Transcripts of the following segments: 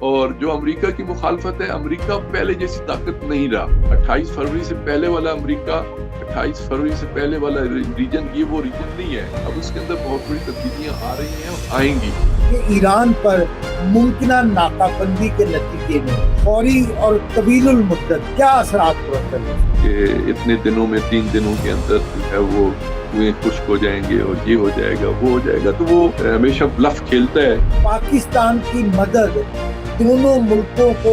اور جو امریکہ کی مخالفت ہے، امریکہ پہلے جیسی طاقت نہیں رہا. 28 فروری سے پہلے والا امریکہ، 28 فروری سے پہلے والا ریجن، یہ وہ ریجن نہیں ہے. اب اس کے اندر بہت بڑی تبدیلیاں آ رہی ہیں اور آئیں گی. کہ ایران پر ممکنہ ناکہ بندی کے نتیجے میں فوری اور طویل المدت کیا اثرات مرتب ہیں؟ کہ اتنے دنوں میں 3 دنوں کے اندر جو ہے وہ کنویں خشک ہو جائیں گے اور یہ ہو جائے گا، وہ ہو جائے گا. تو وہ ہمیشہ بلف کھیلتا ہے. پاکستان کی مدد دونوں ملکوں کو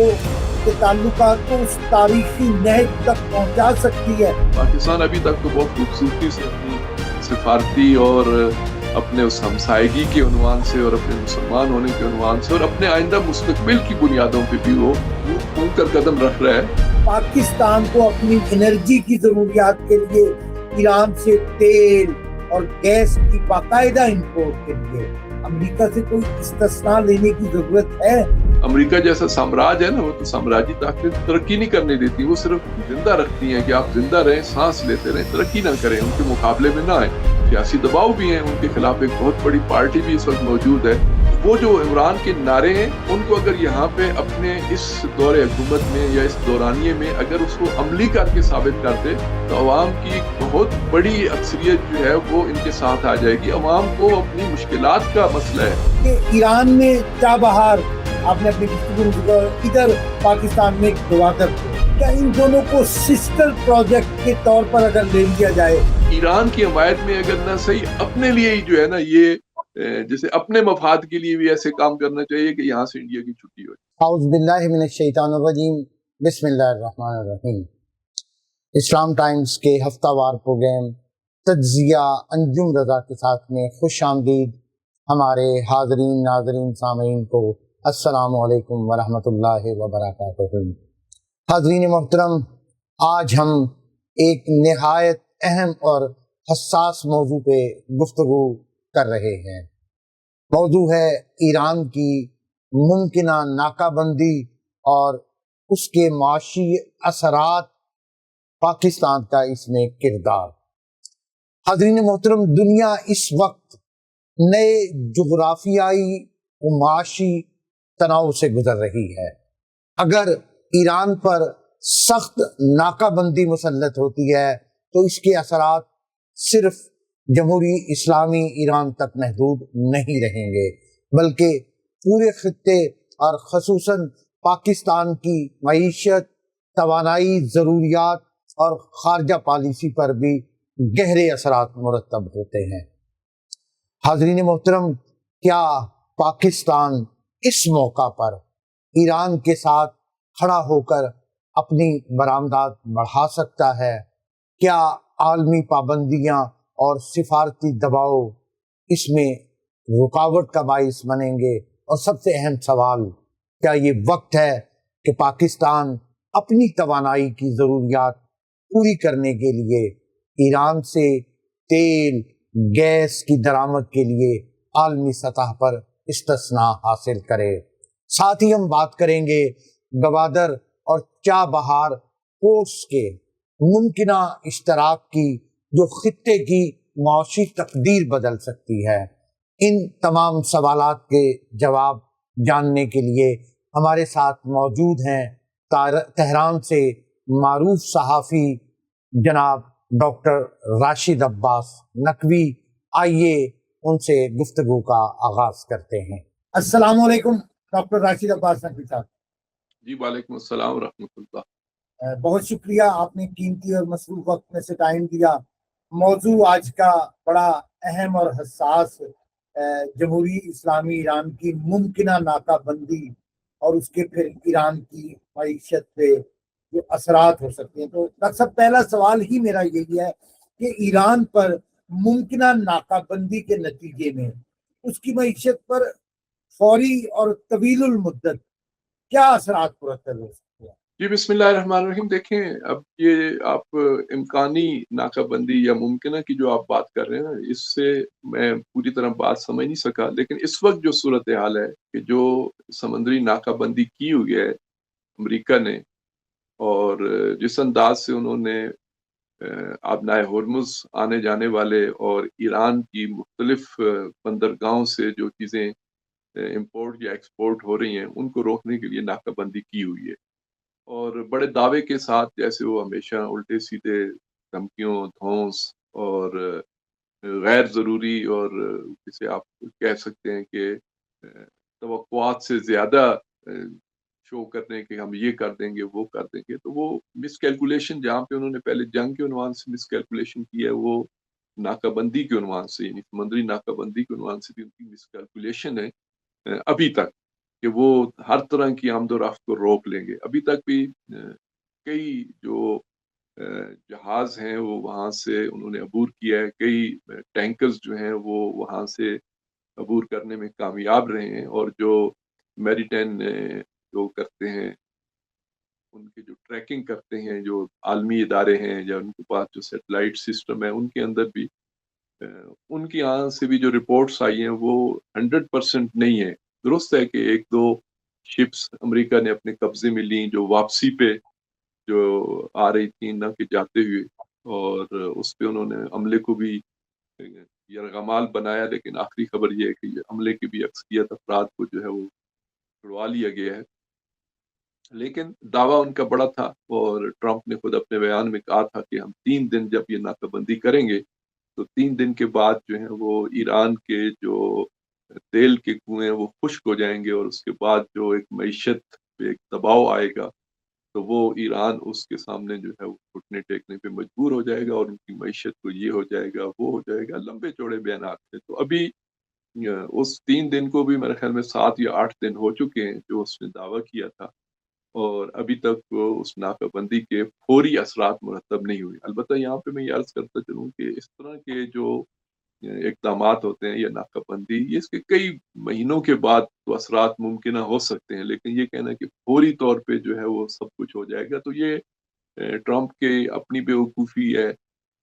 کے تعلقات کو اس تاریخی نہج تک پہنچا سکتی ہے. پاکستان ابھی تک تو بہت خوبصورتی سے اپنی سفارتی اور اپنے اس ہمسائیگی کے عنوان سے اور اپنے مسلمان ہونے کے عنوان سے اور اپنے آئندہ مستقبل کی بنیادوں پہ بھی وہ کھل کر قدم رکھ رہا ہے. پاکستان کو اپنی انرجی کی ضروریات کے لیے ایران سے تیل اور گیس کی باقاعدہ امپورٹ کے لیے امریکہ سے کوئی استثناء لینے کی ضرورت ہے. امریکہ جیسا سامراج ہے نا، وہ تو سامراجی طاقتیں ترقی نہیں کرنے دیتی، وہ صرف زندہ رکھتی ہیں کہ آپ زندہ رہیں، سانس لیتے رہیں، ترقی نہ کریں، ان کے مقابلے میں نہ آئیں. سیاسی دباؤ بھی ہیں، ان کے خلاف ایک بہت بڑی پارٹی بھی اس وقت موجود ہے. وہ جو عمران کے نعرے ہیں، ان کو اگر یہاں پہ اپنے اس دور حکومت میں یا اس دورانیے میں اگر اس کو عملی کر کے ثابت کر دے تو عوام کی بہت بڑی اکثریت جو ہے وہ ان کے ساتھ آ جائے گی. عوام کو اپنی مشکلات کا مسئلہ ہے کہ ایران میں چاہ بہار آپ نے اپنی گفتگو ادھر پاکستان میں گوادر کیا ان دونوں کو سسٹر پروجیکٹ کے طور پر اگر لے لیا جائے؟ ایران کی حمایت میں اگر نہ صحیح اپنے لیے ہی جو ہے نا، یہ جیسے اپنے مفاد کے لیے بھی ایسے کام کرنا چاہیے کہ یہاں سے انڈیا کی چھٹی ہو. اعوذ باللہ من الشیطان الرجیم، بسم اللہ الرحمن الرحیم. اسلام ٹائمز کے ہفتہ وار پروگرام تجزیہ انجم رضا کے ساتھ میں خوش آمدید ہمارے حاضرین، ناظرین، سامعین کو السلام علیکم ورحمۃ اللہ وبرکاتہ. حاضرین محترم، آج ہم ایک نہایت اہم اور حساس موضوع پہ گفتگو کر رہے ہیں. موضوع ہے ایران کی ممکنہ ناکہ بندی اور اس کے معاشی اثرات، پاکستان کا اس میں کردار. حاضرین محترم، دنیا اس وقت نئے جغرافیائی و معاشی تناؤ سے گزر رہی ہے. اگر ایران پر سخت ناکہ بندی مسلط ہوتی ہے تو اس کے اثرات صرف جمہوری اسلامی ایران تک محدود نہیں رہیں گے، بلکہ پورے خطے اور خصوصاً پاکستان کی معیشت، توانائی، ضروریات اور خارجہ پالیسی پر بھی گہرے اثرات مرتب ہوتے ہیں. حاضرین محترم، کیا پاکستان اس موقع پر ایران کے ساتھ کھڑا ہو کر اپنی برآمدات بڑھا سکتا ہے؟ کیا عالمی پابندیاں اور سفارتی دباؤ اس میں رکاوٹ کا باعث بنیں گے؟ اور سب سے اہم سوال، کیا یہ وقت ہے کہ پاکستان اپنی توانائی کی ضروریات پوری کرنے کے لیے ایران سے تیل، گیس کی درآمد کے لیے عالمی سطح پر استثناء حاصل کرے؟ ساتھ ہی ہم بات کریں گے گوادر اور چاہ بہار پورٹس کے ممکنہ اشتراک کی، جو خطے کی معاشی تقدیر بدل سکتی ہے. ان تمام سوالات کے جواب جاننے کے لیے ہمارے ساتھ موجود ہیں تہران سے معروف صحافی جناب ڈاکٹر راشد عباس نقوی. آئیے ان سے گفتگو کا آغاز کرتے ہیں. السلام علیکم ڈاکٹر راشد عباس نقوی صاحب. جی وعلیکم السلام ورحمۃ اللہ. بہت شکریہ، آپ نے قیمتی اور مصروف وقت میں سے ٹائم دیا. موضوع آج کا بڑا اہم اور حساس جمہوری اسلامی ایران کی ممکنہ ناکہ بندی اور اس کے پھر ایران کی معیشت پہ جو اثرات ہو سکتے ہیں. تو ڈاکٹر صاحب، پہلا سوال ہی میرا یہی ہے کہ ایران پر ممکنہ ناکہ بندی کے نتیجے میں اس کی معیشت پر فوری اور طویل المدت کیا اثرات مرتب ہو سکتے ہیں؟ جی بسم اللہ الرحمن الرحیم. دیکھیں، اب یہ آپ امکانی ناکہ بندی یا ممکنہ کی جو آپ بات کر رہے ہیں نا، اس سے میں پوری طرح بات سمجھ نہیں سکا. لیکن اس وقت جو صورتحال ہے کہ جو سمندری ناکہ بندی کی ہوئی ہے امریکہ نے، اور جس انداز سے انہوں نے آبنائے ہرمز آنے جانے والے اور ایران کی مختلف بندرگاہوں سے جو چیزیں امپورٹ یا ایکسپورٹ ہو رہی ہیں ان کو روکنے کے لیے ناکہ بندی کی ہوئی ہے، اور بڑے دعوے کے ساتھ، جیسے وہ ہمیشہ الٹے سیدھے دھمکیوں، دھونس اور غیر ضروری اور جسے آپ کہہ سکتے ہیں کہ توقعات سے زیادہ شو کرنے کہ ہم یہ کر دیں گے وہ کر دیں گے، تو وہ مس کیلکولیشن جہاں پہ انہوں نے پہلے جنگ کے عنوان سے مس کیلکولیشن کی ہے، وہ ناکہ بندی کے عنوان سے، یعنی سمندری ناکہ بندی کے عنوان سے بھی ان کی مس کیلکولیشن ہے ابھی تک، کہ وہ ہر طرح کی آمد و رفت کو روک لیں گے۔ ابھی تک بھی کئی جو جہاز ہیں وہ وہاں سے انہوں نے عبور کیا ہے، کئی ٹینکرز جو ہیں وہ وہاں سے عبور کرنے میں کامیاب رہے ہیں، اور جو میریٹائم جو کرتے ہیں، ان کے جو ٹریکنگ کرتے ہیں، جو عالمی ادارے ہیں یا ان کے پاس جو سیٹلائٹ سسٹم ہے، ان کے اندر بھی ان کی یہاں سے بھی جو رپورٹس آئی ہیں وہ 100% نہیں ہے۔ درست ہے کہ ایک دو شپس امریکہ نے اپنے قبضے میں لیں جو واپسی پہ جو آ رہی تھیں نہ کہ جاتے ہوئے، اور اس پہ انہوں نے عملے کو بھی یرغمال بنایا، لیکن آخری خبر یہ ہے کہ یہ عملے کی بھی اکثریت افراد کو جو ہے وہ چھڑوا لیا گیا ہے۔ لیکن دعویٰ ان کا بڑا تھا، اور ٹرمپ نے خود اپنے بیان میں کہا تھا کہ ہم 3 دن جب یہ ناکہ بندی کریں گے تو 3 دن کے بعد جو ہے وہ ایران کے جو تیل کے کنویں وہ خشک ہو جائیں گے، اور اس کے بعد جو ایک معیشت پہ ایک دباؤ آئے گا تو وہ ایران اس کے سامنے جو ہے وہ گھٹنے ٹیکنے پہ مجبور ہو جائے گا، اور ان کی معیشت کو یہ ہو جائے گا وہ ہو جائے گا، لمبے چوڑے بیانات تھے۔ تو ابھی اس 3 دن کو بھی میرے خیال میں 7 یا 8 دن ہو چکے ہیں جو اس نے دعویٰ کیا تھا، اور ابھی تک وہ اس ناکہ بندی کے فوری اثرات مرتب نہیں ہوئے۔ البتہ یہاں پہ میں یہ عرض کرتا چلوں کہ اس طرح کے جو اقدامات ہوتے ہیں یا ناکہ بندی، یہ اس کے کئی مہینوں کے بعد تو اثرات ممکنہ ہو سکتے ہیں، لیکن یہ کہنا کہ فوری طور پہ جو ہے وہ سب کچھ ہو جائے گا، تو یہ ٹرمپ کے اپنی بیوقوفی ہے،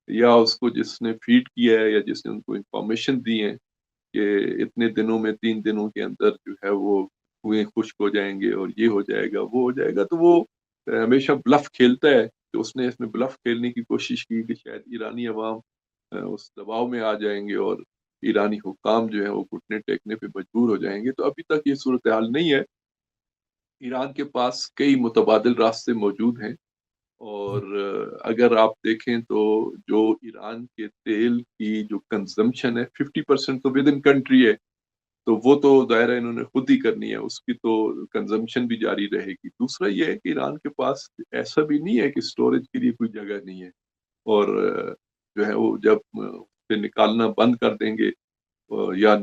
یا اس کو جس نے فیڈ کیا ہے یا جس نے ان کو انفارمیشن دی ہے کہ اتنے دنوں میں 3 دنوں کے اندر جو ہے وہ کنویں خشک ہو جائیں گے اور یہ ہو جائے گا وہ ہو جائے گا، تو وہ ہمیشہ بلف کھیلتا ہے، کہ اس نے اس میں بلف کھیلنے کی کوشش کی کہ شاید ایرانی عوام اس دباؤ میں آ جائیں گے اور ایرانی حکام جو ہے وہ گھٹنے ٹیکنے پہ مجبور ہو جائیں گے۔ تو ابھی تک یہ صورتحال نہیں ہے۔ ایران کے پاس کئی متبادل راستے موجود ہیں، اور اگر آپ دیکھیں تو جو ایران کے تیل کی جو کنزمپشن ہے 50% تو ود ان کنٹری ہے، تو وہ تو ظاہر ہے انہوں نے خود ہی کرنی ہے، اس کی تو کنزمپشن بھی جاری رہے گی۔ دوسرا یہ ہے کہ ایران کے پاس ایسا بھی نہیں ہے کہ سٹوریج کے لیے کوئی جگہ نہیں ہے، اور جو ہے وہ جب سے نکالنا بند کر دیں گے یا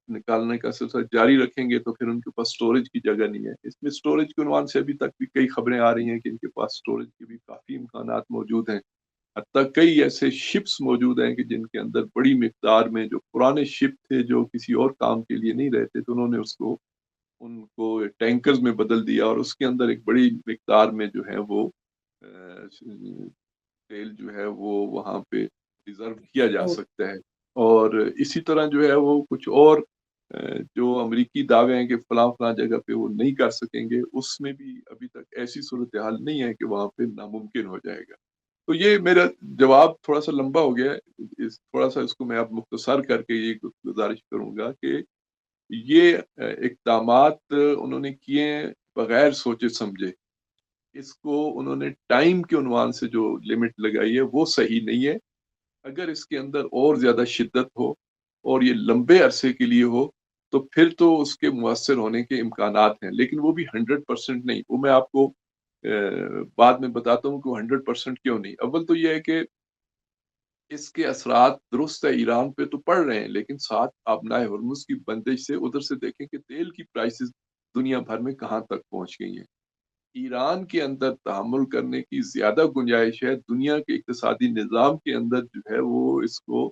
نکالنے کا سلسلہ جاری رکھیں گے تو پھر ان کے پاس سٹوریج کی جگہ نہیں ہے۔ اس میں سٹوریج کے عنوان سے ابھی تک بھی کئی خبریں آ رہی ہیں کہ ان کے پاس سٹوریج کے بھی کافی امکانات موجود ہیں، حتیٰ کئی ایسے شپس موجود ہیں کہ جن کے اندر بڑی مقدار میں جو پرانے شپ تھے جو کسی اور کام کے لیے نہیں رہتے، تو انہوں نے ان کو ٹینکرز میں بدل دیا، اور اس کے اندر ایک بڑی مقدار میں جو ہے وہ تیل جو ہے وہ وہاں پہ ریزرو کیا جا سکتا ہے۔ اور اسی طرح جو ہے وہ کچھ اور جو امریکی دعوے ہیں کہ فلاں فلاں جگہ پہ وہ نہیں کر سکیں گے، اس میں بھی ابھی تک ایسی صورتحال نہیں ہے کہ وہاں پہ ناممکن ہو جائے گا۔ تو یہ میرا جواب تھوڑا سا لمبا ہو گیا ہے، تھوڑا سا اس کو میں اب مختصر کر کے یہ گزارش کروں گا کہ یہ اقدامات انہوں نے کیے ہیں بغیر سوچے سمجھے۔ اس کو انہوں نے ٹائم کے عنوان سے جو لمٹ لگائی ہے وہ صحیح نہیں ہے۔ اگر اس کے اندر اور زیادہ شدت ہو اور یہ لمبے عرصے کے لیے ہو تو پھر تو اس کے مؤثر ہونے کے امکانات ہیں، لیکن وہ بھی 100% نہیں۔ وہ میں آپ کو بعد میں بتاتا ہوں کہ وہ 100% کیوں نہیں۔ اول تو یہ ہے کہ اس کے اثرات درست ہے ایران پہ تو پڑ رہے ہیں، لیکن ساتھ آپ نائے ہرمز کی بندش سے ادھر سے دیکھیں کہ تیل کی پرائسز دنیا بھر میں کہاں تک پہنچ گئی ہیں۔ ایران کے اندر تحمل کرنے کی زیادہ گنجائش ہے، دنیا کے اقتصادی نظام کے اندر جو ہے وہ اس کو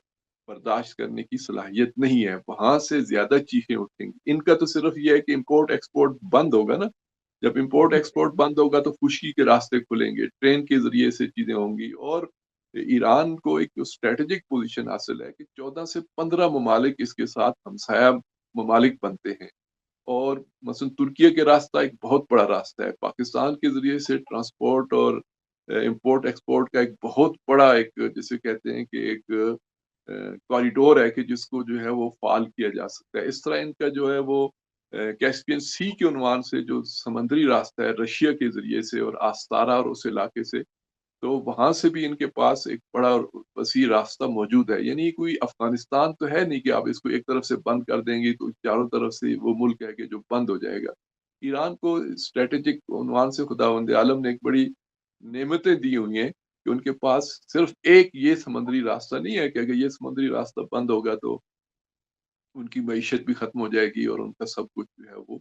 برداشت کرنے کی صلاحیت نہیں ہے، وہاں سے زیادہ چیخیں اٹھیں گی۔ ان کا تو صرف یہ ہے کہ امپورٹ ایکسپورٹ بند ہوگا نا، جب امپورٹ ایکسپورٹ بند ہوگا تو خشکی کے راستے کھلیں گے، ٹرین کے ذریعے سے چیزیں ہوں گی، اور ایران کو ایک اسٹریٹجک پوزیشن حاصل ہے کہ 14 سے 15 ممالک اس کے ساتھ ہمسایہ ممالک بنتے ہیں، اور مثلا ترکیہ کے راستہ ایک بہت بڑا راستہ ہے، پاکستان کے ذریعے سے ٹرانسپورٹ اور امپورٹ ایکسپورٹ کا ایک بہت بڑا ایک جسے کہتے ہیں کہ ایک کوریڈور ہے کہ جس کو جو ہے وہ فعال کیا جا سکتا ہے. اس طرح ان کا جو ہے وہ کیسپین سی کے عنوان سے جو سمندری راستہ ہے رشیا کے ذریعے سے اور آستارا اور اس علاقے سے، تو وہاں سے بھی ان کے پاس ایک بڑا اور وسیع راستہ موجود ہے. یعنی کوئی افغانستان تو ہے نہیں کہ آپ اس کو ایک طرف سے بند کر دیں گے تو چاروں طرف سے وہ ملک ہے کہ جو بند ہو جائے گا. ایران کو اسٹریٹجک عنوان سے خداوند عالم نے ایک بڑی نعمتیں دی ہوئی ہیں کہ ان کے پاس صرف ایک یہ سمندری راستہ نہیں ہے کہ اگر یہ سمندری راستہ بند ہوگا تو ان کی معیشت بھی ختم ہو جائے گی اور ان کا سب کچھ جو ہے وہ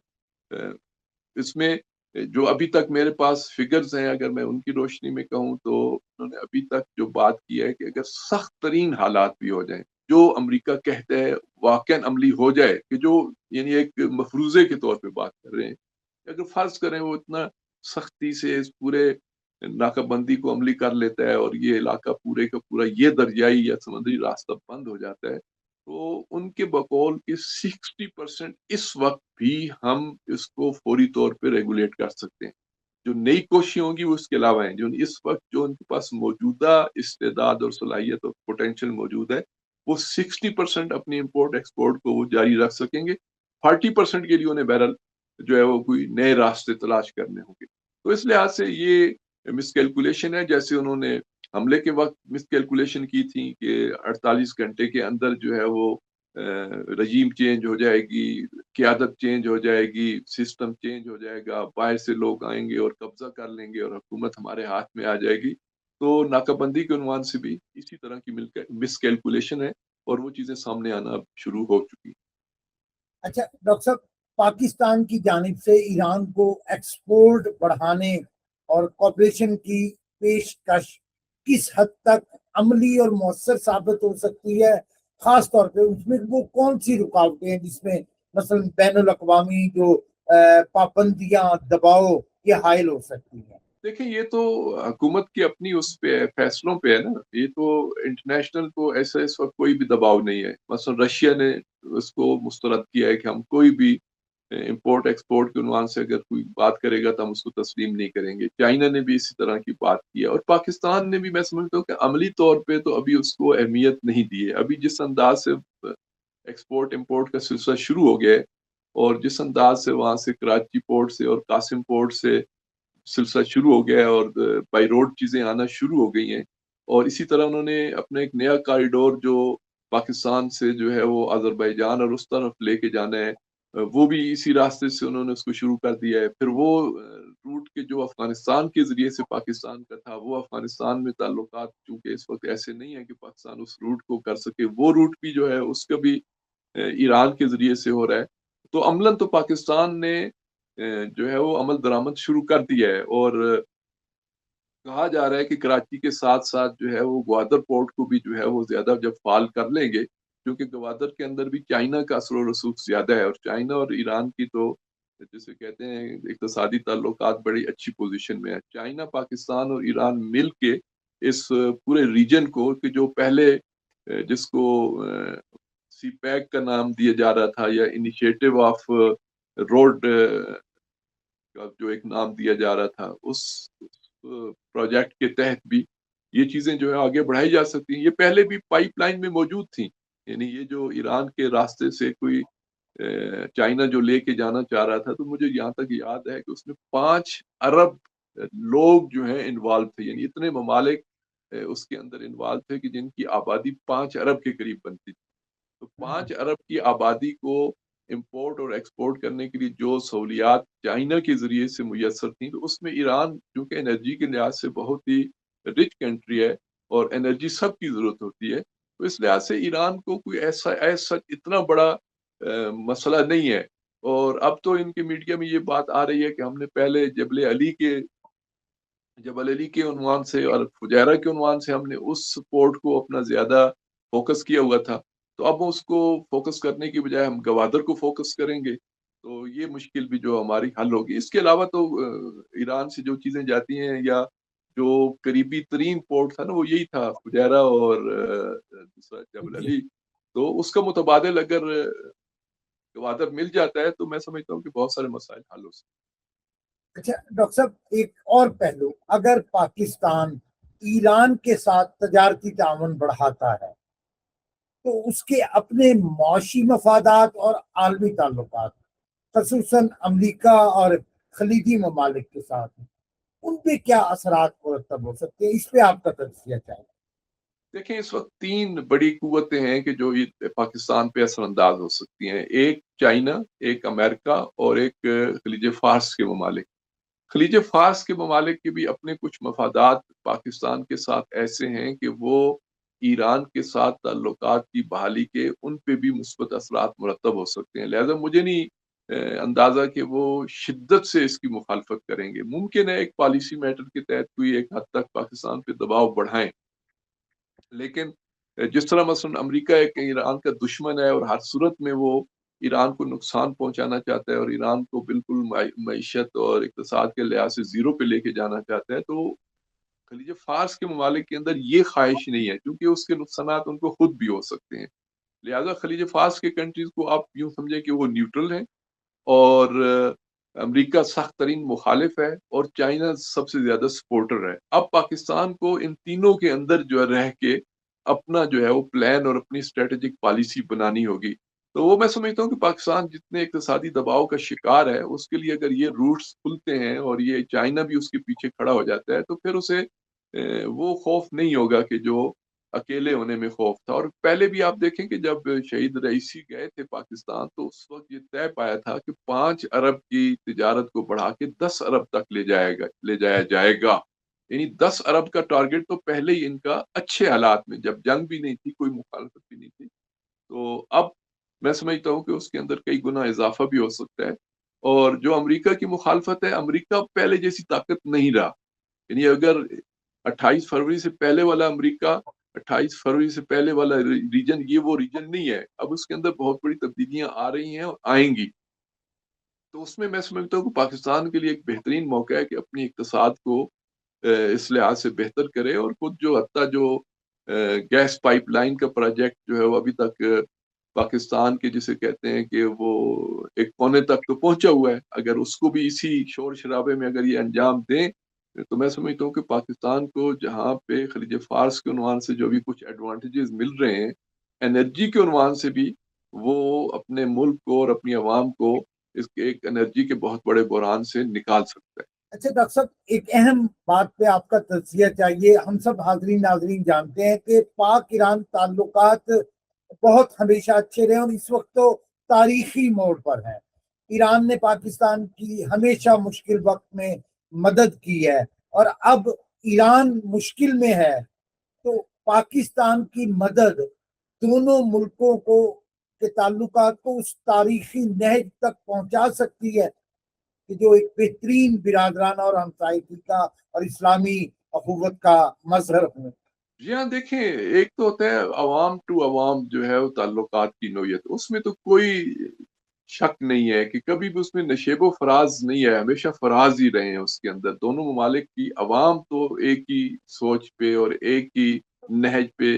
اس میں جو ابھی تک میرے پاس فگرز ہیں، اگر میں ان کی روشنی میں کہوں تو انہوں نے ابھی تک جو بات کی ہے کہ اگر سخت ترین حالات بھی ہو جائیں، جو امریکہ کہتا ہے واقعاً عملی ہو جائے، کہ جو یعنی ایک مفروضے کے طور پہ بات کر رہے ہیں، اگر فرض کریں وہ اتنا سختی سے اس پورے ناکہ بندی کو عملی کر لیتا ہے اور یہ علاقہ پورے کا پورا یہ دریائی یا سمندری راستہ بند ہو جاتا ہے، تو ان کے بقول کہ 60% اس وقت بھی ہم اس کو فوری طور پہ ریگولیٹ کر سکتے ہیں. جو نئی کوششیں ہوں گی وہ اس کے علاوہ ہیں. جو اس وقت جو ان کے پاس موجودہ استعداد اور صلاحیت اور پوٹینشیل موجود ہے، وہ 60% اپنی امپورٹ ایکسپورٹ کو وہ جاری رکھ سکیں گے. 40% کے لیے انہیں بیرل جو ہے وہ کوئی نئے راستے تلاش کرنے ہوں گے. تو اس لحاظ سے یہ مس کیلکولیشن ہے، جیسے انہوں نے حملے کے وقت مس کیلکولیشن کی تھی کہ 48 گھنٹے کے اندر جو ہے وہ رجیم چینج ہو جائے گی، قیادت چینج ہو جائے گی، سسٹم چینج ہو جائے گا، باہر سے لوگ آئیں گے اور قبضہ کر لیں گے اور حکومت ہمارے ہاتھ میں آ جائے گی. تو ناکہ بندی کے عنوان سے بھی اسی طرح کی مس کیلکولیشن ہے اور وہ چیزیں سامنے آنا شروع ہو چکی. اچھا ڈاکٹر صاحب، پاکستان کی جانب سے ایران کو ایکسپورٹ بڑھانے اور کوپریشن کی پیشکش کس حد تک عملی اور مؤثر ثابت ہو سکتی ہے؟ خاص طور پہ اس میں وہ کون سی رکاوٹیں ہیں جس میں مثلا بین الاقوامی جو پابندیاں، دباؤ یہ حائل ہو سکتی ہیں؟ دیکھیں، یہ تو حکومت کی اپنی اس پہ فیصلوں پہ ہے نا. یہ تو انٹرنیشنل تو ایسا اس وقت کوئی بھی دباؤ نہیں ہے. مثلا رشیا نے اس کو مسترد کیا ہے کہ ہم کوئی بھی امپورٹ ایکسپورٹ کے عنوان سے اگر کوئی بات کرے گا تو ہم اس کو تسلیم نہیں کریں گے. چائنا نے بھی اسی طرح کی بات کی ہے اور پاکستان نے بھی، میں سمجھتا ہوں کہ عملی طور پہ تو ابھی اس کو اہمیت نہیں دی ہے. ابھی جس انداز سے ایکسپورٹ امپورٹ کا سلسلہ شروع ہو گیا ہے اور جس انداز سے وہاں سے کراچی پورٹ سے اور قاسم پورٹ سے سلسلہ شروع ہو گیا ہے اور بائی روڈ چیزیں آنا شروع ہو گئی ہیں، اور اسی طرح انہوں نے اپنا ایک نیا کاریڈور جو پاکستان سے جو ہے وہ آذربائیجان اور اس طرف لے کے جانا ہے، وہ بھی اسی راستے سے انہوں نے اس کو شروع کر دیا ہے. پھر وہ روٹ کے جو افغانستان کے ذریعے سے پاکستان کا تھا، وہ افغانستان میں تعلقات چونکہ اس وقت ایسے نہیں ہیں کہ پاکستان اس روٹ کو کر سکے، وہ روٹ بھی جو ہے اس کا بھی ایران کے ذریعے سے ہو رہا ہے. تو عملاً تو پاکستان نے جو ہے وہ عمل درآمد شروع کر دیا ہے اور کہا جا رہا ہے کہ کراچی کے ساتھ ساتھ جو ہے وہ گوادر پورٹ کو بھی جو ہے وہ زیادہ جب فعال کر لیں گے، کیونکہ گوادر کے اندر بھی چائنا کا اثر و رسوخ زیادہ ہے اور چائنا اور ایران کی تو جسے کہتے ہیں اقتصادی تعلقات بڑی اچھی پوزیشن میں ہے. چائنا، پاکستان اور ایران مل کے اس پورے ریجن کو، کہ جو پہلے جس کو سی پیک کا نام دیا جا رہا تھا یا انیشیٹو آف روڈ کا جو ایک نام دیا جا رہا تھا، اس پروجیکٹ کے تحت بھی یہ چیزیں جو ہے آگے بڑھائی جا سکتی ہیں. یہ پہلے بھی پائپ لائن میں موجود تھیں. یعنی یہ جو ایران کے راستے سے کوئی چائنا جو لے کے جانا چاہ رہا تھا، تو مجھے یہاں تک یاد ہے کہ اس میں 5 ارب لوگ جو ہیں انوالو تھے. یعنی اتنے ممالک اس کے اندر انوالو تھے کہ جن کی آبادی 5 ارب کے قریب بنتی تھی. تو 5 ارب کی آبادی کو امپورٹ اور ایکسپورٹ کرنے کے لیے جو سہولیات چائنا کے ذریعے سے میسر تھیں، تو اس میں ایران چونکہ انرجی کے لحاظ سے بہت ہی رچ کنٹری ہے اور انرجی سب کی ضرورت ہوتی ہے، تو اس لحاظ سے ایران کو کوئی ایسا اتنا بڑا مسئلہ نہیں ہے. اور اب تو ان کے میڈیا میں یہ بات آ رہی ہے کہ ہم نے پہلے جبل علی کے عنوان سے اور فجیرہ کے عنوان سے ہم نے اس پورٹ کو اپنا زیادہ فوکس کیا ہوا تھا، تو اب اس کو فوکس کرنے کی بجائے ہم گوادر کو فوکس کریں گے، تو یہ مشکل بھی جو ہماری حل ہوگی. اس کے علاوہ تو ایران سے جو چیزیں جاتی ہیں یا جو قریبی ترین پورٹ تھا نا، وہ یہی تھا فجیرہ اور دوسرا جبل علی. تو اس کا متبادل اگر گوادر مل جاتا ہے تو میں سمجھتا ہوں کہ بہت سارے مسائل حل ہو سکتے ہیں. اچھا ڈاکٹر صاحب، ایک اور پہلو، اگر پاکستان ایران کے ساتھ تجارتی تعاون بڑھاتا ہے تو اس کے اپنے معاشی مفادات اور عالمی تعلقات، خصوصاً امریکہ اور خلیجی ممالک کے ساتھ، ان پہ کیا اثرات مرتب ہو سکتے ہیں؟ اس پہ آپ کا تجزیہ کیا ہے؟ دیکھیں اس وقت تین بڑی قوتیں ہیں کہ جو یہ پاکستان پہ اثر انداز ہو سکتی ہیں، ایک چائنا، ایک امریکہ اور ایک خلیج فارس کے ممالک۔ خلیج فارس کے ممالک کے بھی اپنے کچھ مفادات پاکستان کے ساتھ ایسے ہیں کہ وہ ایران کے ساتھ تعلقات کی بحالی کے ان پہ بھی مثبت اثرات مرتب ہو سکتے ہیں، لہذا مجھے نہیں اندازہ کہ وہ شدت سے اس کی مخالفت کریں گے۔ ممکن ہے ایک پالیسی میٹر کے تحت کوئی ایک حد تک پاکستان پہ دباؤ بڑھائیں، لیکن جس طرح مثلا امریکہ ایک ایران کا دشمن ہے اور ہر صورت میں وہ ایران کو نقصان پہنچانا چاہتا ہے اور ایران کو بالکل معیشت اور اقتصاد کے لحاظ سے زیرو پہ لے کے جانا چاہتا ہے، تو خلیج فارس کے ممالک کے اندر یہ خواہش نہیں ہے، کیونکہ اس کے نقصانات ان کو خود بھی ہو سکتے ہیں۔ لہذا خلیج فارس کے کنٹریز کو آپ یوں سمجھیں کہ وہ نیوٹرل ہیں، اور امریکہ سخت ترین مخالف ہے اور چائنا سب سے زیادہ سپورٹر ہے۔ اب پاکستان کو ان تینوں کے اندر جو ہے رہ کے اپنا جو ہے وہ پلان اور اپنی اسٹریٹجک پالیسی بنانی ہوگی۔ تو وہ میں سمجھتا ہوں کہ پاکستان جتنے اقتصادی دباؤ کا شکار ہے، اس کے لیے اگر یہ روٹس کھلتے ہیں اور یہ چائنا بھی اس کے پیچھے کھڑا ہو جاتا ہے، تو پھر اسے وہ خوف نہیں ہوگا کہ جو اکیلے ہونے میں خوف تھا۔ اور پہلے بھی آپ دیکھیں کہ جب شہید رئیسی گئے تھے پاکستان، تو اس وقت یہ طے پایا تھا کہ 5 ارب کی تجارت کو بڑھا کے 10 ارب تک لے جایا جائے گا، یعنی 10 ارب کا ٹارگٹ تو پہلے ہی ان کا اچھے حالات میں، جب جنگ بھی نہیں تھی، کوئی مخالفت بھی نہیں تھی۔ تو اب میں سمجھتا ہوں کہ اس کے اندر کئی گنا اضافہ بھی ہو سکتا ہے۔ اور جو امریکہ کی مخالفت ہے، امریکہ پہلے جیسی طاقت نہیں رہا، یعنی اگر 28 فروری سے پہلے والا امریکہ، 28 فروری سے پہلے والا ریجن، یہ وہ ریجن نہیں ہے۔ اب اس کے اندر بہت بڑی تبدیلیاں آ رہی ہیں اور آئیں گی، تو اس میں سمجھتا ہوں کہ پاکستان کے لیے ایک بہترین موقع ہے کہ اپنی اقتصاد کو اس لحاظ سے بہتر کرے، اور خود جو حتیٰ جو گیس پائپ لائن کا پروجیکٹ جو ہے وہ ابھی تک پاکستان کے جسے کہتے ہیں کہ وہ ایک کونے تک تو پہنچا ہوا ہے، اگر اس کو بھی اسی شور شرابے میں اگر یہ انجام دیں، تو میں سمجھتا ہوں کہ پاکستان کو جہاں پہ خلیج فارس کے عنوان سے جو بھی کچھ ایڈوانٹیجز مل رہے ہیں انرجی کے عنوان سے بھی، وہ اپنے ملک کو اور اپنی عوام کو اس کے ایک انرجی کے بہت بڑے بحران سے نکال سکتا ہے۔ اچھا ڈاکٹر صاحب، ایک اہم بات پہ آپ کا تجزیہ چاہیے۔ ہم سب حاضرین ناظرین جانتے ہیں کہ پاک ایران تعلقات بہت ہمیشہ اچھے رہے اور اس وقت تو تاریخی موڑ پر ہیں۔ ایران نے پاکستان کی ہمیشہ مشکل وقت میں مدد کی ہے، اور اب ایران مشکل میں ہے تو پاکستان کی مدد دونوں ملکوں کو کے تعلقات کو اس تاریخی نہج تک پہنچا سکتی ہے کہ جو ایک بہترین برادرانہ اور ہمسائیگی کا اور اسلامی اخوت کا مظہر ہوں۔ جی ہاں، دیکھیں ایک تو ہوتا ہے عوام ٹو عوام جو ہے وہ تعلقات کی نوعیت، اس میں تو کوئی شک نہیں ہے کہ کبھی بھی اس میں نشیب و فراز نہیں ہے، ہمیشہ فراز ہی رہے ہیں اس کے اندر۔ دونوں ممالک کی عوام تو ایک ہی سوچ پہ اور ایک ہی نہج پہ،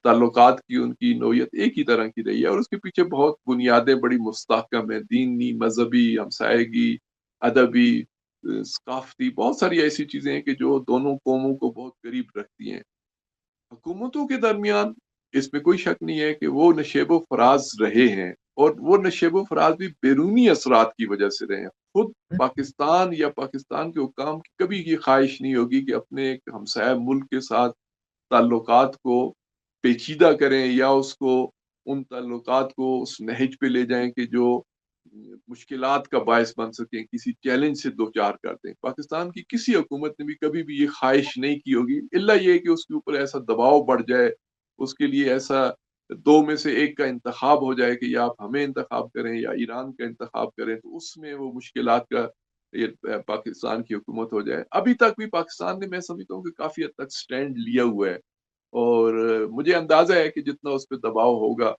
تعلقات کی ان کی نوعیت ایک ہی طرح کی رہی ہے، اور اس کے پیچھے بہت بنیادیں بڑی مستحکم ہیں، دینی، مذہبی، ہمسائیگی، ادبی، ثقافتی، بہت ساری ایسی چیزیں ہیں کہ جو دونوں قوموں کو بہت قریب رکھتی ہیں۔ حکومتوں کے درمیان اس میں کوئی شک نہیں ہے کہ وہ نشیب و فراز رہے ہیں، اور وہ نشیب و فراز بھی بیرونی اثرات کی وجہ سے رہے ہیں۔ خود پاکستان یا پاکستان کے حکام کی کبھی یہ خواہش نہیں ہوگی کہ اپنے ایک ہمسایہ ملک کے ساتھ تعلقات کو پیچیدہ کریں یا اس کو ان تعلقات کو اس نہج پہ لے جائیں کہ جو مشکلات کا باعث بن سکیں، کسی چیلنج سے دوچار کر دیں۔ پاکستان کی کسی حکومت نے بھی کبھی بھی یہ خواہش نہیں کی ہوگی، الا یہ کہ اس کے اوپر ایسا دباؤ بڑھ جائے، اس کے لیے ایسا دو میں سے ایک کا انتخاب ہو جائے کہ یا آپ ہمیں انتخاب کریں یا ایران کا انتخاب کریں، تو اس میں وہ مشکلات کا یہ پاکستان کی حکومت ہو جائے۔ ابھی تک بھی پاکستان نے، میں سمجھتا ہوں کہ کافی حد تک سٹینڈ لیا ہوا ہے، اور مجھے اندازہ ہے کہ جتنا اس پہ دباؤ ہوگا،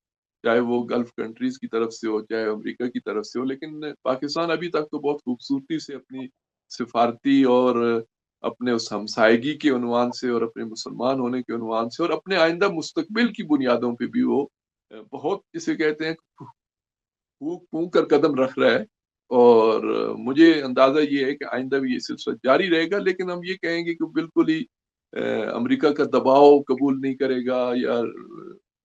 چاہے وہ گلف کنٹریز کی طرف سے ہو چاہے امریکہ کی طرف سے ہو، لیکن پاکستان ابھی تک تو بہت خوبصورتی سے اپنی سفارتی اور اپنے اس ہمسائیگی کے عنوان سے اور اپنے مسلمان ہونے کے عنوان سے اور اپنے آئندہ مستقبل کی بنیادوں پہ بھی وہ بہت جسے کہتے ہیں پھونک پھونک کر قدم رکھ رہا ہے۔ اور مجھے اندازہ یہ ہے کہ آئندہ بھی یہ سلسلہ جاری رہے گا، لیکن ہم یہ کہیں گے کہ بالکل ہی امریکہ کا دباؤ قبول نہیں کرے گا یا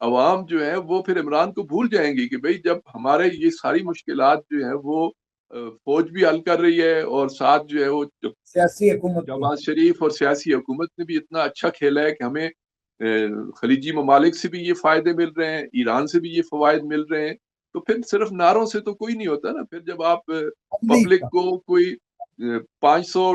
عوام جو ہے وہ پھر عمران کو بھول جائیں گی کہ بھئی جب ہمارے یہ ساری مشکلات جو ہیں وہ فوج بھی حل کر رہی ہے اور ساتھ جو ہے وہ سیاسی حکومت بھی جماعت شریف اور سیاسی حکومت نے بھی اتنا اچھا کھیلا ہے کہ ہمیں خلیجی ممالک سے بھی یہ فائدے مل رہے ہیں، ایران سے بھی یہ فوائد مل رہے ہیں، تو پھر صرف نعروں سے تو کوئی نہیں ہوتا نا. پھر جب آپ عملی پبلک کو کوئی 500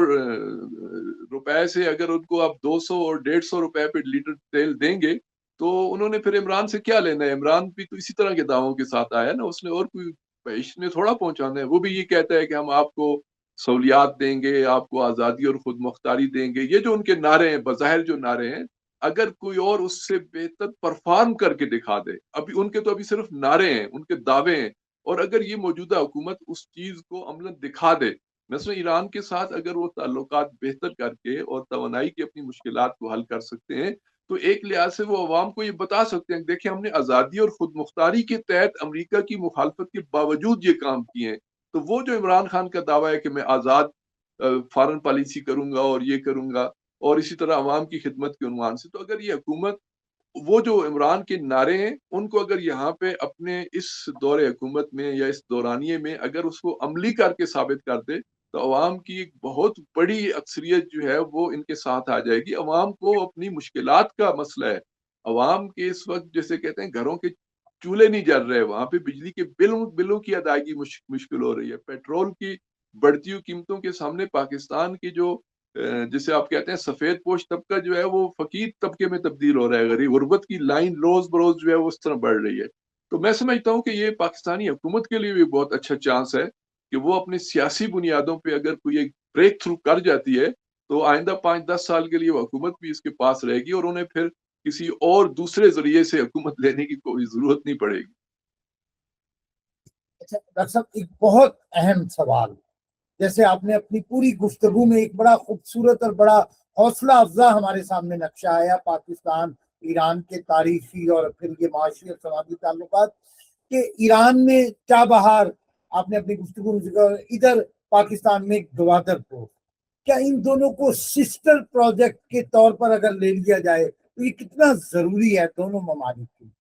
روپے سے اگر ان کو آپ 200 اور 150 روپے پہ لیٹر تیل دیں گے تو انہوں نے پھر عمران سے کیا لینا ہے؟ عمران بھی تو اسی طرح کے دعووں کے ساتھ آیا نا، اس نے اور کوئی بہشت میں تھوڑا پہنچانا ہے. وہ بھی یہ کہتا ہے کہ ہم آپ کو سہولیات دیں گے، آپ کو آزادی اور خود مختاری دیں گے. یہ جو ان کے نعرے ہیں، بظاہر جو نعرے ہیں، اگر کوئی اور اس سے بہتر پرفارم کر کے دکھا دے، ابھی ان کے تو ابھی صرف نعرے ہیں، ان کے دعوے ہیں، اور اگر یہ موجودہ حکومت اس چیز کو عملاً دکھا دے، مثلا ایران کے ساتھ اگر وہ تعلقات بہتر کر کے اور توانائی کی اپنی مشکلات کو حل کر سکتے ہیں تو ایک لحاظ سے وہ عوام کو یہ بتا سکتے ہیں کہ دیکھیں ہم نے آزادی اور خود مختاری کے تحت امریکہ کی مخالفت کے باوجود یہ کام کیے ہیں. تو وہ جو عمران خان کا دعویٰ ہے کہ میں آزاد فارن پالیسی کروں گا اور یہ کروں گا اور اسی طرح عوام کی خدمت کے عنوان سے، تو اگر یہ حکومت وہ جو عمران کے نعرے ہیں ان کو اگر یہاں پہ اپنے اس دور حکومت میں یا اس دورانیے میں اگر اس کو عملی کر کے ثابت کر دے تو عوام کی ایک بہت بڑی اکثریت جو ہے وہ ان کے ساتھ آ جائے گی. عوام کو اپنی مشکلات کا مسئلہ ہے. عوام کے اس وقت جیسے کہتے ہیں گھروں کے چولہے نہیں جل رہے، وہاں پہ بجلی کے بلوں کی ادائیگی مشکل ہو رہی ہے. پیٹرول کی بڑھتی ہوئی قیمتوں کے سامنے پاکستان کی جو جسے آپ کہتے ہیں سفید پوش طبقہ جو ہے وہ فقیر طبقے میں تبدیل ہو رہا ہے. غریب غربت کی لائن روز بروز جو ہے وہ اس طرح بڑھ رہی ہے. تو میں سمجھتا ہوں کہ یہ پاکستانی حکومت کے لیے بھی بہت اچھا چانس ہے کہ وہ اپنی سیاسی بنیادوں پہ اگر کوئی ایک بریک تھرو کر جاتی ہے تو آئندہ 5-10 سال کے لیے وہ حکومت بھی اس کے پاس رہے گی اور انہیں پھر کسی اور دوسرے ذریعے سے حکومت لینے کی کوئی ضرورت نہیں پڑے گی. اچھا ڈاکٹر صاحب، ایک بہت اہم سوال، جیسے آپ نے اپنی پوری گفتگو میں ایک بڑا خوبصورت اور بڑا حوصلہ افزا ہمارے سامنے نقشہ آیا پاکستان ایران کے تاریخی اور پھر یہ معاشی اور سماجی تعلقات، کہ ایران میں چابہار، آپ نے اپنی گفتگو میں ذکر، ادھر پاکستان میں گوادر پور، کیا ان دونوں کو سسٹر پروجیکٹ کے طور پر اگر لے لیا جائے تو یہ کتنا ضروری ہے دونوں ممالک کے لیے؟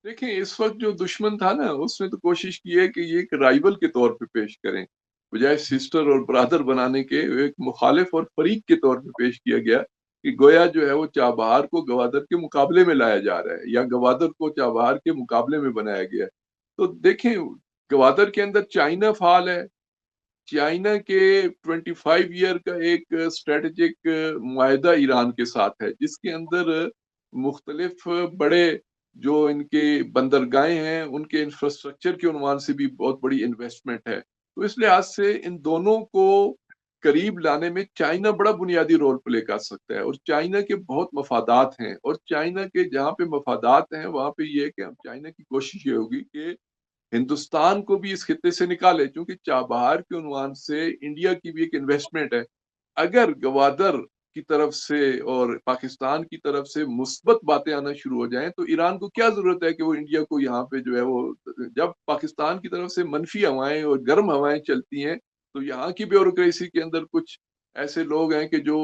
دیکھیں اس وقت جو دشمن تھا نا اس نے تو کوشش کی ہے کہ یہ ایک رائول کے طور پہ پیش کریں، بجائے سسٹر اور برادر بنانے کے ایک مخالف اور فریق کے طور پہ پیش کیا گیا کہ گویا جو ہے وہ چابہار کو گوادر کے مقابلے میں لایا جا رہا ہے یا گوادر کو چابہار کے مقابلے میں بنایا گیا ہے. تو دیکھیں گوادر کے اندر چائنا فعال ہے. چائنا کے 25 ایئر کا ایک اسٹریٹجک معاہدہ ایران کے ساتھ ہے جس کے اندر مختلف بڑے جو ان کے بندرگاہیں ہیں ان کے انفراسٹرکچر کے عنوان سے بھی بہت بڑی انویسٹمنٹ ہے. تو اس لحاظ سے ان دونوں کو قریب لانے میں چائنا بڑا بنیادی رول پلے کر سکتا ہے اور چائنا کے بہت مفادات ہیں اور چائنا کے جہاں پہ مفادات ہیں وہاں پہ یہ ہے کہ چائنا کی کوشش یہ ہوگی کہ ہندوستان کو بھی اس خطے سے نکالے کیونکہ چابہار کے عنوان سے انڈیا کی بھی ایک انویسٹمنٹ ہے. اگر گوادر کی طرف سے اور پاکستان کی طرف سے مثبت باتیں آنا شروع ہو جائیں تو ایران کو کیا ضرورت ہے کہ وہ انڈیا کو یہاں پہ جو ہے وہ، جب پاکستان کی طرف سے منفی ہوائیں اور گرم ہوائیں چلتی ہیں تو یہاں کی بیوروکریسی کے اندر کچھ ایسے لوگ ہیں کہ جو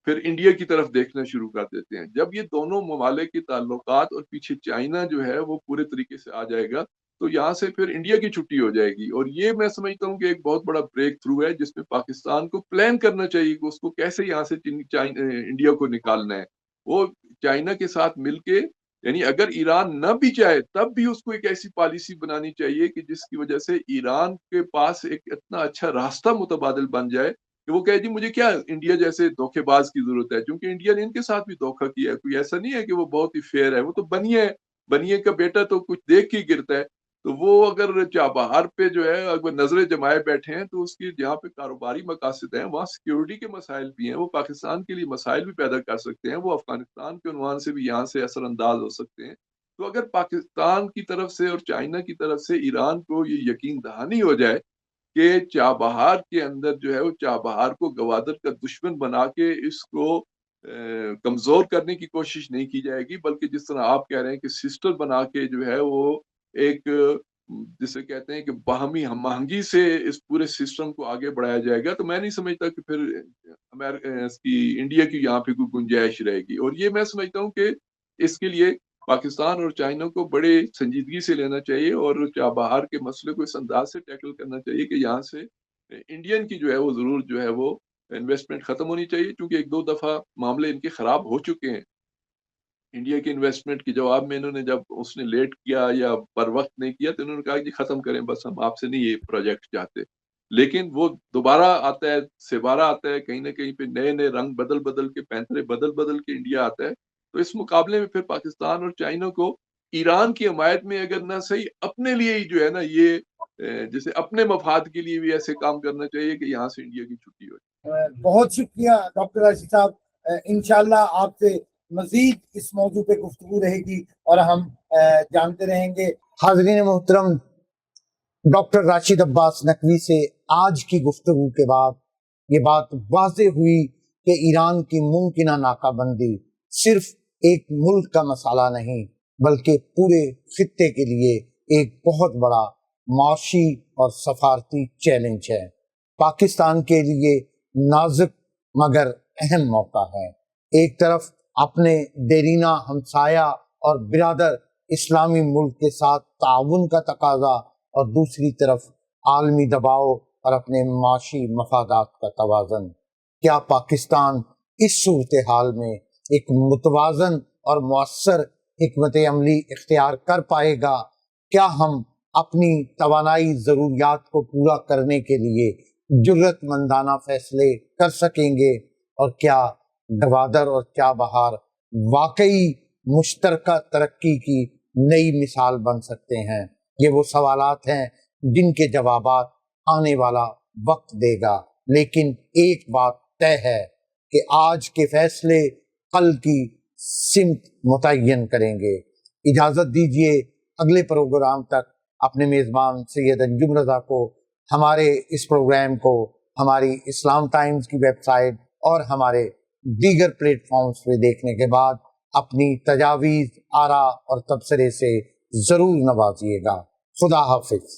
پھر انڈیا کی طرف دیکھنا شروع کر دیتے ہیں. جب یہ دونوں ممالک کے تعلقات اور پیچھے چائنا جو ہے وہ پورے طریقے سے آ جائے گا تو یہاں سے پھر انڈیا کی چھٹی ہو جائے گی. اور یہ میں سمجھتا ہوں کہ ایک بہت بڑا بریک تھرو ہے جس میں پاکستان کو پلان کرنا چاہیے کہ اس کو کیسے یہاں سے انڈیا کو نکالنا ہے. وہ چائنا کے ساتھ مل کے، یعنی اگر ایران نہ بھی چاہے تب بھی اس کو ایک ایسی پالیسی بنانی چاہیے کہ جس کی وجہ سے ایران کے پاس ایک اتنا اچھا راستہ متبادل بن جائے کہ وہ کہے جی مجھے کیا انڈیا جیسے دھوکے باز کی ضرورت ہے، کیونکہ انڈیا نے ان کے ساتھ بھی دھوکہ کیا ہے. کوئی ایسا نہیں ہے کہ وہ بہت ہی فیئر ہے، وہ تو بنیے کا بیٹا تو کچھ دیکھ کے گرتا ہے. تو وہ اگر چابہار پہ جو ہے اگر نظریں جمائے بیٹھے ہیں تو اس کی جہاں پہ کاروباری مقاصد ہیں وہاں سیکیورٹی کے مسائل بھی ہیں، وہ پاکستان کے لیے مسائل بھی پیدا کر سکتے ہیں، وہ افغانستان کے عنوان سے بھی یہاں سے اثر انداز ہو سکتے ہیں. تو اگر پاکستان کی طرف سے اور چائنا کی طرف سے ایران کو یہ یقین دہانی ہو جائے کہ چابہار کے اندر جو ہے وہ چابہار کو گوادر کا دشمن بنا کے اس کو کمزور کرنے کی کوشش نہیں کی جائے گی، بلکہ جس طرح آپ کہہ رہے ہیں کہ سسٹر بنا کے جو ہے وہ ایک جسے کہتے ہیں کہ باہمی ہم آہنگی سے اس پورے سسٹم کو آگے بڑھایا جائے گا، تو میں نہیں سمجھتا کہ پھر اس کی انڈیا کی یہاں پہ کوئی گنجائش رہے گی. اور یہ میں سمجھتا ہوں کہ اس کے لیے پاکستان اور چائنا کو بڑے سنجیدگی سے لینا چاہیے اور چابہار کے مسئلے کو اس انداز سے ٹیکل کرنا چاہیے کہ یہاں سے انڈین کی جو ہے وہ ضرور جو ہے وہ انویسٹمنٹ ختم ہونی چاہیے، چونکہ ایک دو دفعہ معاملے ان کے خراب ہو چکے ہیں۔ انڈیا کی انویسٹمنٹ کے جواب میں انہوں نے جب اس نے لیٹ کیا یا پر وقت نہیں کیا تو انہوں نے کہا کہ ختم کریں، بس ہم آپ سے نہیں یہ پروجیکٹ چاہتے، لیکن وہ دوبارہ آتا ہے، سبارہ آتا ہے، کہیں نہ کہیں پہ نئے نئے رنگ بدل بدل کے، پینترے بدل بدل کے انڈیا آتا ہے۔ تو اس مقابلے میں پھر پاکستان اور چائنا کو ایران کی حمایت میں اگر نہ صحیح اپنے لیے ہی جو ہے نا یہ جیسے اپنے مفاد کے لیے بھی ایسے کام کرنا چاہیے کہ یہاں سے انڈیا کی چھٹی ہو۔ بہت شکریہ ڈاکٹر راشد صاحب، انشاءاللہ آپ سے مزید اس موضوع پہ گفتگو رہے گی اور ہم جانتے رہیں گے۔ حاضرین محترم، ڈاکٹر راشد عباس نقوی سے آج کی گفتگو کے بعد یہ بات واضح ہوئی کہ ایران کی ممکنہ ناکہ بندی صرف ایک ملک کا مسئلہ نہیں بلکہ پورے خطے کے لیے ایک بہت بڑا معاشی اور سفارتی چیلنج ہے۔ پاکستان کے لیے نازک مگر اہم موقع ہے۔ ایک طرف اپنے دیرینہ ہمسایہ اور برادر اسلامی ملک کے ساتھ تعاون کا تقاضا اور دوسری طرف عالمی دباؤ اور اپنے معاشی مفادات کا توازن۔ کیا پاکستان اس صورتحال میں ایک متوازن اور مؤثر حکمت عملی اختیار کر پائے گا؟ کیا ہم اپنی توانائی ضروریات کو پورا کرنے کے لیے جرأت مندانہ فیصلے کر سکیں گے؟ اور کیا گوادر اور چابہار واقعی مشترکہ ترقی کی نئی مثال بن سکتے ہیں؟ یہ وہ سوالات ہیں جن کے جوابات آنے والا وقت دے گا، لیکن ایک بات طے ہے کہ آج کے فیصلے کل کی سمت متعین کریں گے۔ اجازت دیجیے اگلے پروگرام تک اپنے میزبان سید انجم رضا کو ہمارے اس پروگرام کو ہماری اسلام ٹائمز کی ویب سائٹ اور ہمارے دیگر پلیٹ فارمز پہ دیکھنے کے بعد اپنی تجاویز، آراء اور تبصرے سے ضرور نوازیے گا۔ خدا حافظ۔